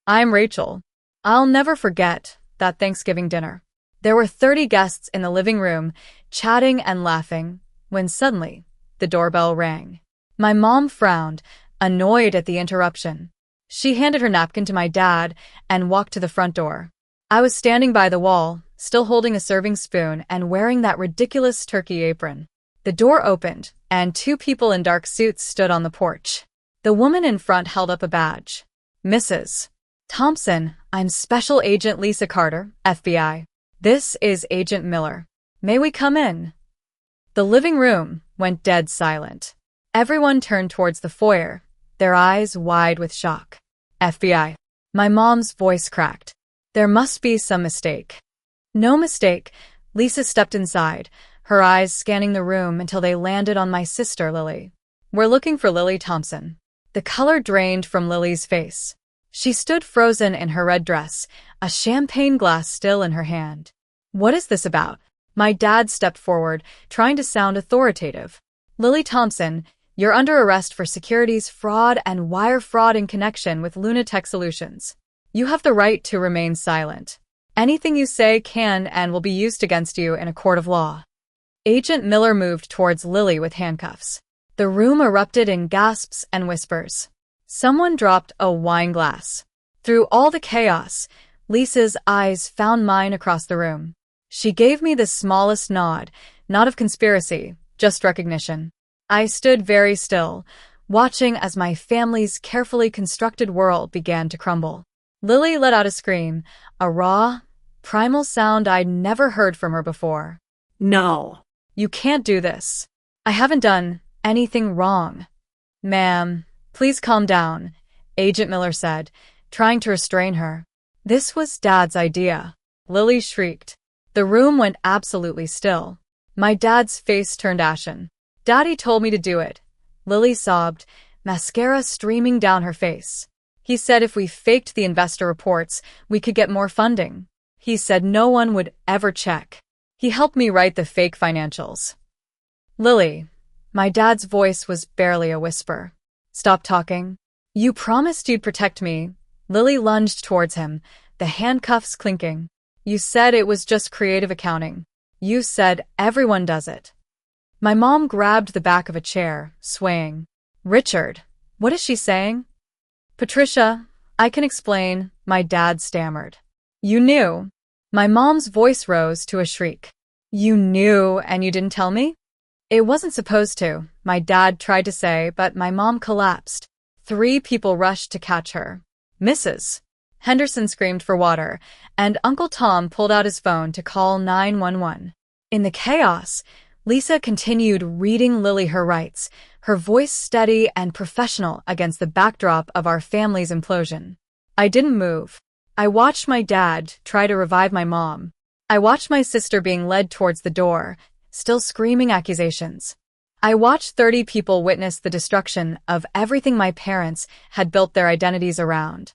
I'm Rachel. I'll never forget that Thanksgiving dinner. There were 30 guests in the living room, chatting and laughing, when suddenly the doorbell rang. My mom frowned, annoyed at the interruption. She handed her napkin to my dad and walked to the front door. I was standing by the wall, still holding a serving spoon and wearing that ridiculous turkey apron. The door opened, and two people in dark suits stood on the porch. The woman in front held up a badge. Mrs. Thompson, I'm Special Agent Lisa Carter, FBI. This is Agent Miller. May we come in? The living room went dead silent. Everyone turned towards the foyer, their eyes wide with shock. FBI. My mom's voice cracked. There must be some mistake. No mistake. Lisa stepped inside, her eyes scanning the room until they landed on my sister, Lily. We're looking for Lily Thompson. The color drained from Lily's face. She stood frozen in her red dress, a champagne glass still in her hand. What is this about? My dad stepped forward, trying to sound authoritative. Lily Thompson, you're under arrest for securities fraud and wire fraud in connection with Lunatech Solutions. You have the right to remain silent. Anything you say can and will be used against you in a court of law. Agent Miller moved towards Lily with handcuffs. The room erupted in gasps and whispers. Someone dropped a wine glass. Through all the chaos, Lisa's eyes found mine across the room. She gave me the smallest nod, not of conspiracy, just recognition. I stood very still, watching as my family's carefully constructed world began to crumble. Lily let out a scream, a raw, primal sound I'd never heard from her before. No. You can't do this. I haven't done anything wrong. Ma'am, please calm down, Agent Miller said, trying to restrain her. This was Dad's idea. Lily shrieked. The room went absolutely still. My dad's face turned ashen. Daddy told me to do it. Lily sobbed, mascara streaming down her face. He said if we faked the investor reports, we could get more funding. He said no one would ever check. He helped me write the fake financials. Lily, my dad's voice was barely a whisper. Stop talking. You promised you'd protect me. Lily lunged towards him, the handcuffs clinking. You said it was just creative accounting. You said everyone does it. My mom grabbed the back of a chair, swaying. Richard, what is she saying? Patricia, I can explain, my dad stammered. You knew. My mom's voice rose to a shriek. You knew and you didn't tell me? It wasn't supposed to, my dad tried to say, but my mom collapsed. 3 people rushed to catch her. Mrs. Henderson screamed for water, and Uncle Tom pulled out his phone to call 911. In the chaos, Lisa continued reading Lily her rights, her voice steady and professional against the backdrop of our family's implosion. I didn't move. I watched my dad try to revive my mom. I watched my sister being led towards the door, still screaming accusations. I watched 30 people witness the destruction of everything my parents had built their identities around.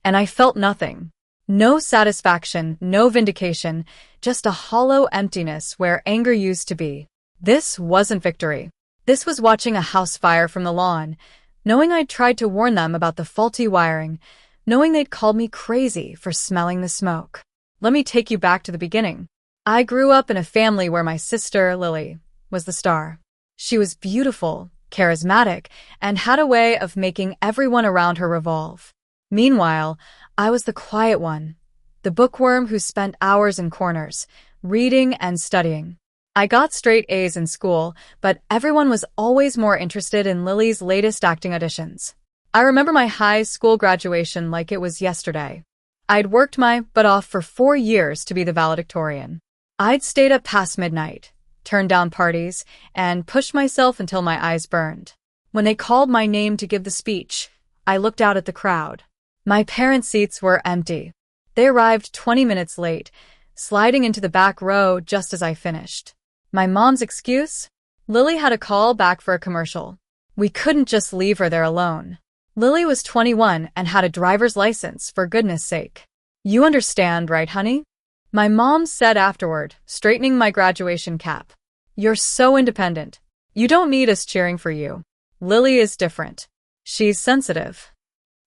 And I felt nothing. No satisfaction, no vindication, just a hollow emptiness where anger used to be. This wasn't victory. This was watching a house fire from the lawn, knowing I'd tried to warn them about the faulty wiring, knowing they'd called me crazy for smelling the smoke. Let me take you back to the beginning. I grew up in a family where my sister, Lily, was the star. She was beautiful, charismatic, and had a way of making everyone around her revolve. Meanwhile, I was the quiet one, the bookworm who spent hours in corners, reading and studying. I got straight A's in school, but everyone was always more interested in Lily's latest acting auditions. I remember my high school graduation like it was yesterday. I'd worked my butt off for 4 years to be the valedictorian. I'd stayed up past midnight, turned down parties, and pushed myself until my eyes burned. When they called my name to give the speech, I looked out at the crowd. My parents' seats were empty. They arrived 20 minutes late, sliding into the back row just as I finished. My mom's excuse? Lily had a call back for a commercial. We couldn't just leave her there alone. Lily was 21 and had a driver's license, for goodness sake. You understand, right, honey? My mom said afterward, straightening my graduation cap. You're so independent. You don't need us cheering for you. Lily is different. She's sensitive.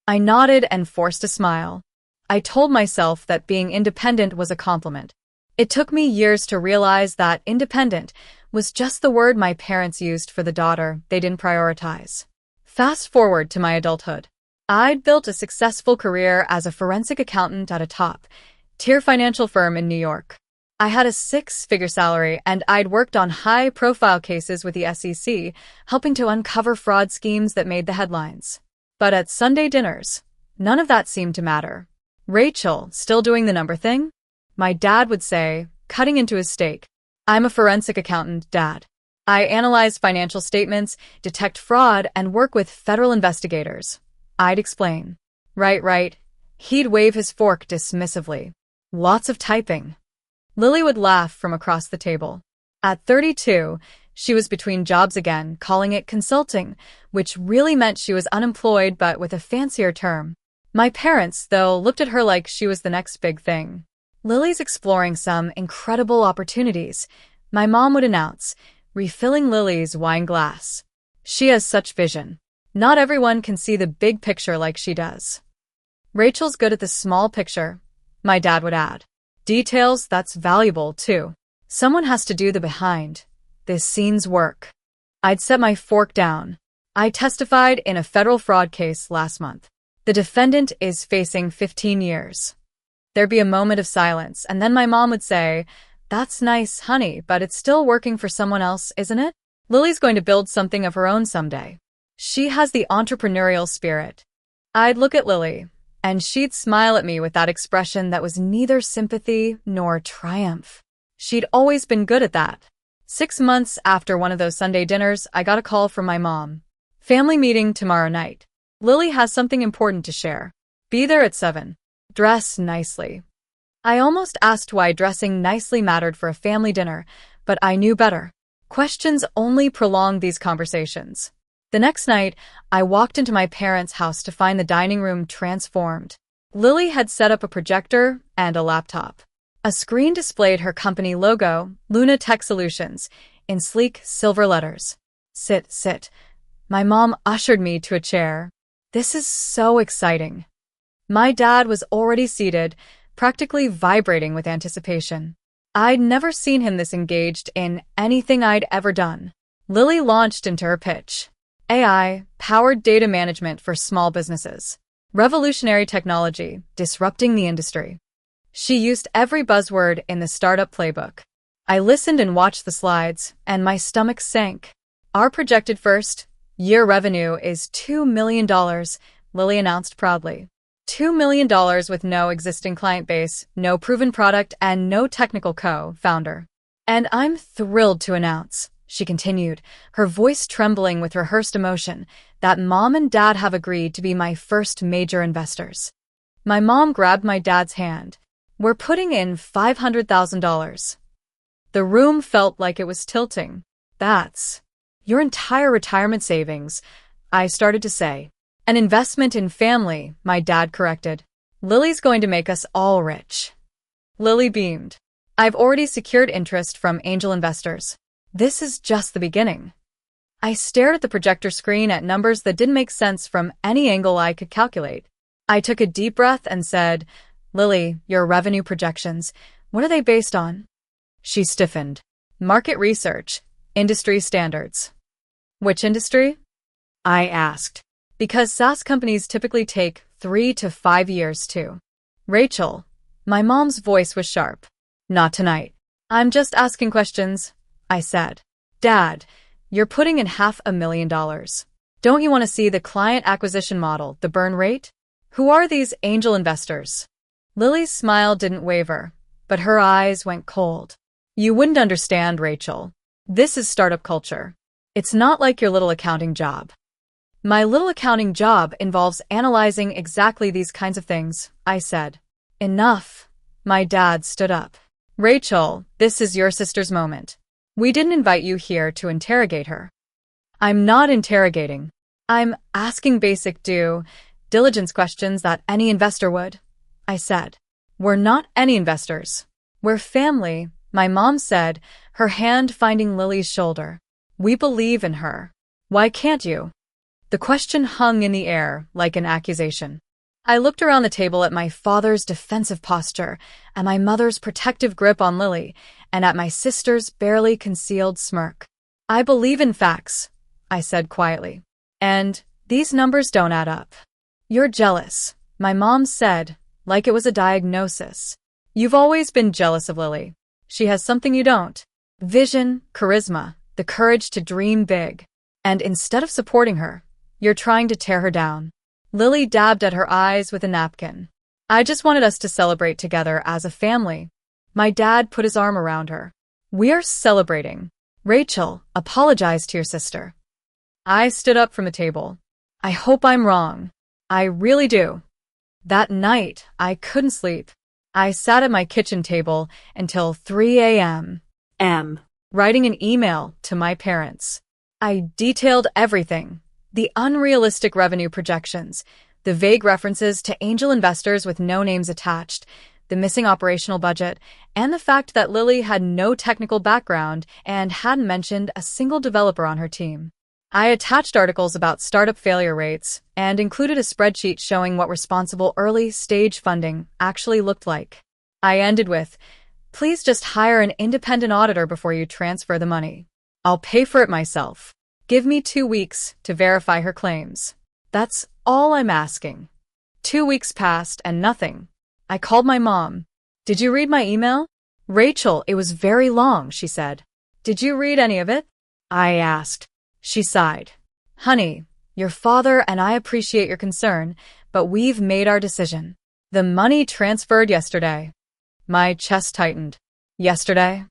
I nodded and forced a smile. I told myself that being independent was a compliment. It took me years to realize that independent was just the word my parents used for the daughter they didn't prioritize. Fast forward to my adulthood. I'd built a successful career as a forensic accountant at a top-tier financial firm in New York. I had a six-figure salary, and I'd worked on high-profile cases with the SEC, helping to uncover fraud schemes that made the headlines. But at Sunday dinners, none of that seemed to matter. "Rachel, still doing the number thing?" my dad would say, cutting into his steak. "I'm a forensic accountant, Dad. I analyze financial statements, detect fraud, and work with federal investigators." I'd explain. Right. He'd wave his fork dismissively. "Lots of typing." Lily would laugh from across the table. At 32, she was between jobs again, calling it consulting, which really meant she was unemployed but with a fancier term. My parents, though, looked at her like she was the next big thing. "Lily's exploring some incredible opportunities," my mom would announce, refilling Lily's wine glass. "She has such vision. Not everyone can see the big picture like she does." "Rachel's good at the small picture," my dad would add. "Details, that's valuable, too. Someone has to do the behind-the-scenes work." I'd set my fork down. I testified in a federal fraud case last month. The defendant is facing 15 years. There'd be a moment of silence, and then my mom would say, "That's nice, honey, but it's still working for someone else, isn't it? Lily's going to build something of her own someday. She has the entrepreneurial spirit." I'd look at Lily, and she'd smile at me with that expression that was neither sympathy nor triumph. She'd always been good at that. 6 months after one of those Sunday dinners, I got a call from my mom. "Family meeting tomorrow night. Lily has something important to share. Be there at 7. Dress nicely." I almost asked why dressing nicely mattered for a family dinner, but I knew better. Questions only prolonged these conversations. The next night, I walked into my parents' house to find the dining room transformed. Lily had set up a projector and a laptop. A screen displayed her company logo, Luna Tech Solutions, in sleek silver letters. Sit. My mom ushered me to a chair. "This is so exciting." My dad was already seated, practically vibrating with anticipation. I'd never seen him this engaged in anything I'd ever done. Lily launched into her pitch. AI-powered data management for small businesses. Revolutionary technology, disrupting the industry. She used every buzzword in the startup playbook. I listened and watched the slides, and my stomach sank. "Our projected first-year revenue is $2 million, Lily announced proudly. $2 million with no existing client base, no proven product, and no technical co-founder. And I'm thrilled to announce," she continued, her voice trembling with rehearsed emotion, "that Mom and Dad have agreed to be my first major investors." My mom grabbed my dad's hand. "We're putting in $500,000. The room felt like it was tilting. "That's your entire retirement savings," I started to say. "An investment in family," my dad corrected. "Lily's going to make us all rich." Lily beamed. "I've already secured interest from angel investors. This is just the beginning." I stared at the projector screen at numbers that didn't make sense from any angle I could calculate. I took a deep breath and said, "Lily, your revenue projections, what are they based on?" She stiffened. "Market research, industry standards." "Which industry?" I asked. "Because SaaS companies typically take 3 to 5 years to." "Rachel," my mom's voice was sharp. "Not tonight. I'm just asking questions," I said. "Dad, you're putting in $500,000. Don't you want to see the client acquisition model, the burn rate? Who are these angel investors?" Lily's smile didn't waver, but her eyes went cold. "You wouldn't understand, Rachel. This is startup culture. It's not like your little accounting job." "My little accounting job involves analyzing exactly these kinds of things," I said. "Enough." My dad stood up. "Rachel, this is your sister's moment. We didn't invite you here to interrogate her." "I'm not interrogating. I'm asking basic due diligence questions that any investor would," I said. "We're not any investors. We're family," my mom said, her hand finding Lily's shoulder. "We believe in her. Why can't you?" The question hung in the air like an accusation. I looked around the table at my father's defensive posture, at my mother's protective grip on Lily, and at my sister's barely concealed smirk. I believe in facts, I said quietly. And these numbers don't add up. You're jealous, my mom said, like it was a diagnosis. You've always been jealous of Lily. She has something you don't. Vision, charisma, the courage to dream big. And instead of supporting her, you're trying to tear her down. Lily dabbed at her eyes with a napkin. I just wanted us to celebrate together as a family. My dad put his arm around her. We're celebrating. Rachel, apologize to your sister. I stood up from the table. I hope I'm wrong. I really do. That night, I couldn't sleep. I sat at my kitchen table until 3 a.m. Writing an email to my parents. I detailed everything. The unrealistic revenue projections, the vague references to angel investors with no names attached, the missing operational budget, and the fact that Lily had no technical background and hadn't mentioned a single developer on her team. I attached articles about startup failure rates and included a spreadsheet showing what responsible early-stage funding actually looked like. I ended with, please just hire an independent auditor before you transfer the money. I'll pay for it myself. Give me 2 weeks to verify her claims. That's all I'm asking. 2 weeks passed and nothing. I called my mom. Did you read my email? Rachel, it was very long, she said. Did you read any of it? I asked. She sighed. Honey, your father and I appreciate your concern, but we've made our decision. The money transferred yesterday. My chest tightened. Yesterday?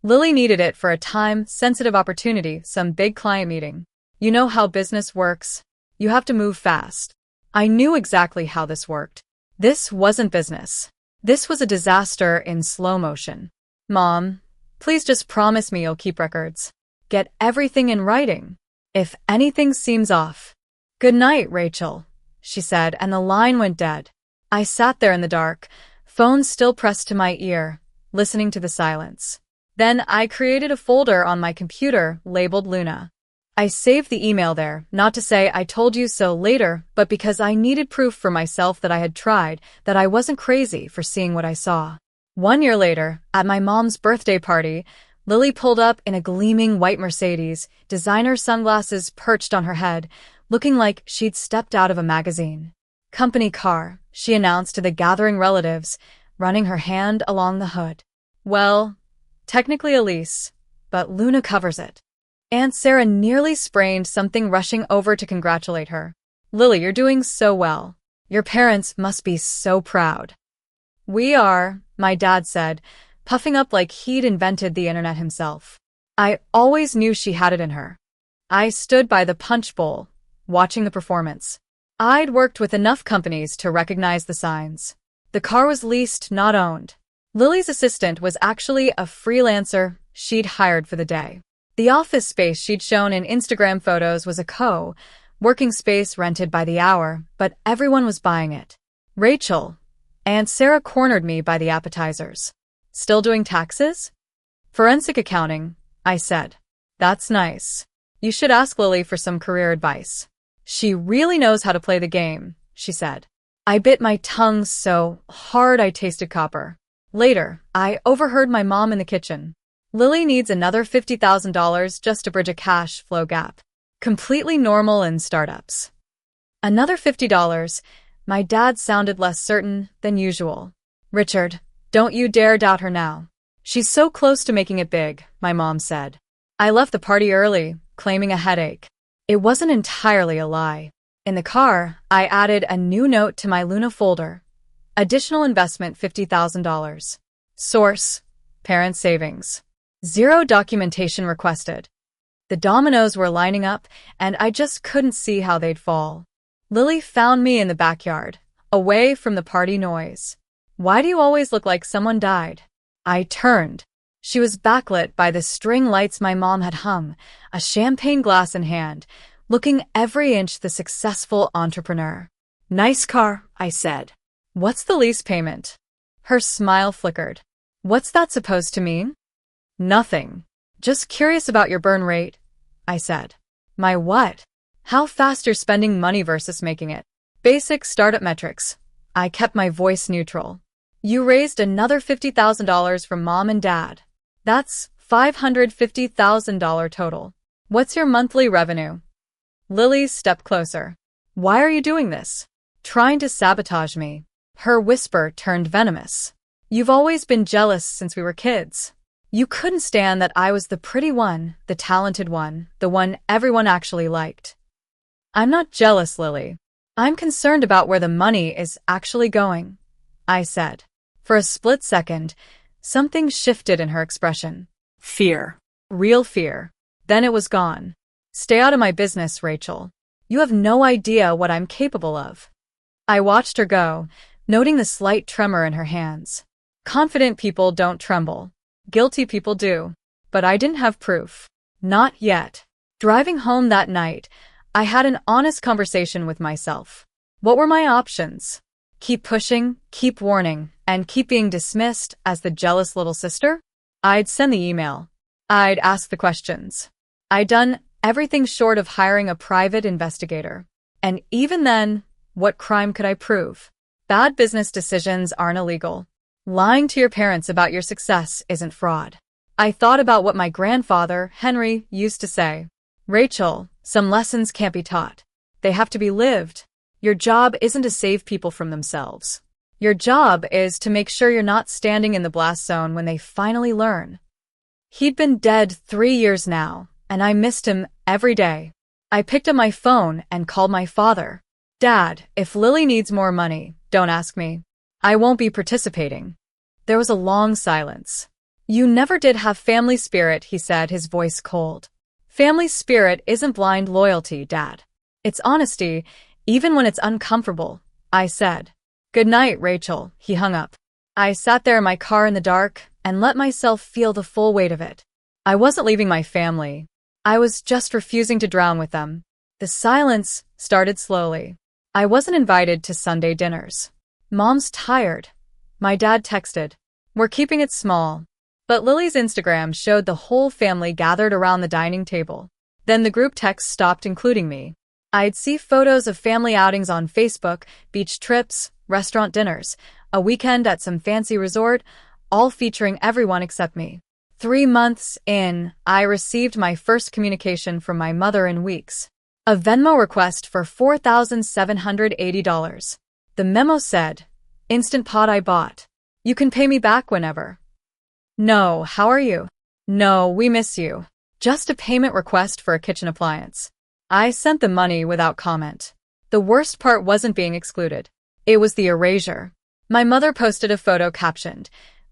Lily needed it for a time-sensitive opportunity, some big client meeting. You know how business works. You have to move fast. I knew exactly how this worked. This wasn't business. This was a disaster in slow motion. Mom, please just promise me you'll keep records. Get everything in writing. If anything seems off. Good night, Rachel, she said, and the line went dead. I sat there in the dark, phone still pressed to my ear, listening to the silence. Then I created a folder on my computer labeled Luna. I saved the email there, not to say I told you so later, but because I needed proof for myself that I had tried, that I wasn't crazy for seeing what I saw. 1 year later, at my mom's birthday party, Lily pulled up in a gleaming white Mercedes, designer sunglasses perched on her head, looking like she'd stepped out of a magazine. Company car, she announced to the gathering relatives, running her hand along the hood. Well, technically a lease, but Luna covers it. Aunt Sarah nearly sprained something rushing over to congratulate her. Lily, you're doing so well. Your parents must be so proud. We are, my dad said, puffing up like he'd invented the internet himself. I always knew she had it in her. I stood by the punch bowl, watching the performance. I'd worked with enough companies to recognize the signs. The car was leased, not owned. Lily's assistant was actually a freelancer she'd hired for the day. The office space she'd shown in Instagram photos was a co-working space rented by the hour, but everyone was buying it. Rachel, Aunt Sarah cornered me by the appetizers. Still doing taxes? Forensic accounting, I said. That's nice. You should ask Lily for some career advice. She really knows how to play the game, she said. I bit my tongue so hard I tasted copper. Later, I overheard my mom in the kitchen. Lily needs another $50,000 just to bridge a cash flow gap. Completely normal in startups. Another $50. My dad sounded less certain than usual. Richard, don't you dare doubt her now. She's so close to making it big, my mom said. I left the party early, claiming a headache. It wasn't entirely a lie. In the car, I added a new note to my Luna folder. Additional investment $50,000. Source, parent savings. 0 documentation requested. The dominoes were lining up, and I just couldn't see how they'd fall. Lily found me in the backyard, away from the party noise. Why do you always look like someone died? I turned. She was backlit by the string lights my mom had hung, a champagne glass in hand, looking every inch the successful entrepreneur. Nice car, I said. What's the lease payment? Her smile flickered. What's that supposed to mean? Nothing. Just curious about your burn rate, I said. My what? How fast you're spending money versus making it. Basic startup metrics. I kept my voice neutral. You raised another $50,000 from mom and dad. That's $550,000 total. What's your monthly revenue? Lily stepped closer. Why are you doing this? Trying to sabotage me. Her whisper turned venomous. You've always been jealous since we were kids. You couldn't stand that I was the pretty one, the talented one, the one everyone actually liked. I'm not jealous, Lily. I'm concerned about where the money is actually going, I said. For a split second, something shifted in her expression. Fear. Real fear. Then it was gone. Stay out of my business, Rachel. You have no idea what I'm capable of. I watched her go, noting the slight tremor in her hands. Confident people don't tremble. Guilty people do. But I didn't have proof. Not yet. Driving home that night, I had an honest conversation with myself. What were my options? Keep pushing, keep warning, and keep being dismissed as the jealous little sister? I'd send the email. I'd ask the questions. I'd done everything short of hiring a private investigator. And even then, what crime could I prove? Bad business decisions aren't illegal. Lying to your parents about your success isn't fraud. I thought about what my grandfather, Henry, used to say. Rachel, some lessons can't be taught. They have to be lived. Your job isn't to save people from themselves. Your job is to make sure you're not standing in the blast zone when they finally learn. He'd been dead 3 years now, and I missed him every day. I picked up my phone and called my father. Dad, if Lily needs more money, don't ask me. I won't be participating. There was a long silence. You never did have family spirit, he said, his voice cold. Family spirit isn't blind loyalty, Dad. It's honesty, even when it's uncomfortable, I said. Good night, Rachel, he hung up. I sat there in my car in the dark and let myself feel the full weight of it. I wasn't leaving my family. I was just refusing to drown with them. The silence started slowly. I wasn't invited to Sunday dinners. Mom's tired. My dad texted. We're keeping it small. But Lily's Instagram showed the whole family gathered around the dining table. Then the group text stopped including me. I'd see photos of family outings on Facebook, beach trips, restaurant dinners, a weekend at some fancy resort, all featuring everyone except me. 3 months in, I received my first communication from my mother in weeks. A Venmo request for $4,780. The memo said, Instant Pot I bought. You can pay me back whenever. No, how are you? No, we miss you. Just a payment request for a kitchen appliance. I sent the money without comment. The worst part wasn't being excluded. It was the erasure. My mother posted a photo captioned,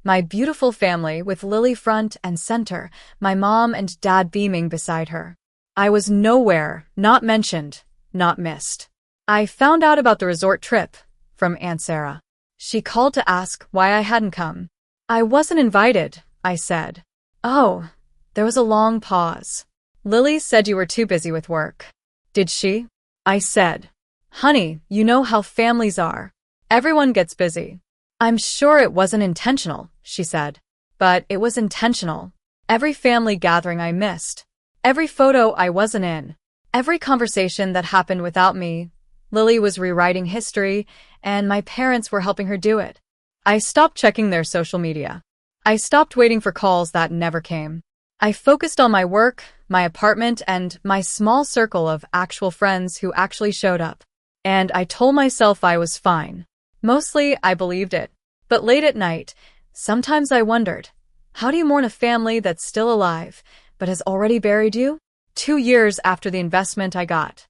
My beautiful family with Lily front and center, my mom and dad beaming beside her. I was nowhere, not mentioned, not missed. I found out about the resort trip from Aunt Sarah. She called to ask why I hadn't come. I wasn't invited, I said. Oh, there was a long pause. Lily said you were too busy with work. Did she? I said. Honey, you know how families are. Everyone gets busy. I'm sure it wasn't intentional, she said. But it was intentional. Every family gathering I missed. Every photo I wasn't in. Every conversation that happened without me. Lily was rewriting history, and my parents were helping her do it. I stopped checking their social media. I stopped waiting for calls that never came. I focused on my work, my apartment, and my small circle of actual friends who actually showed up. And I told myself I was fine. Mostly, I believed it. But late at night, sometimes I wondered, how do you mourn a family that's still alive, but has already buried you? 2 years after the investment I got.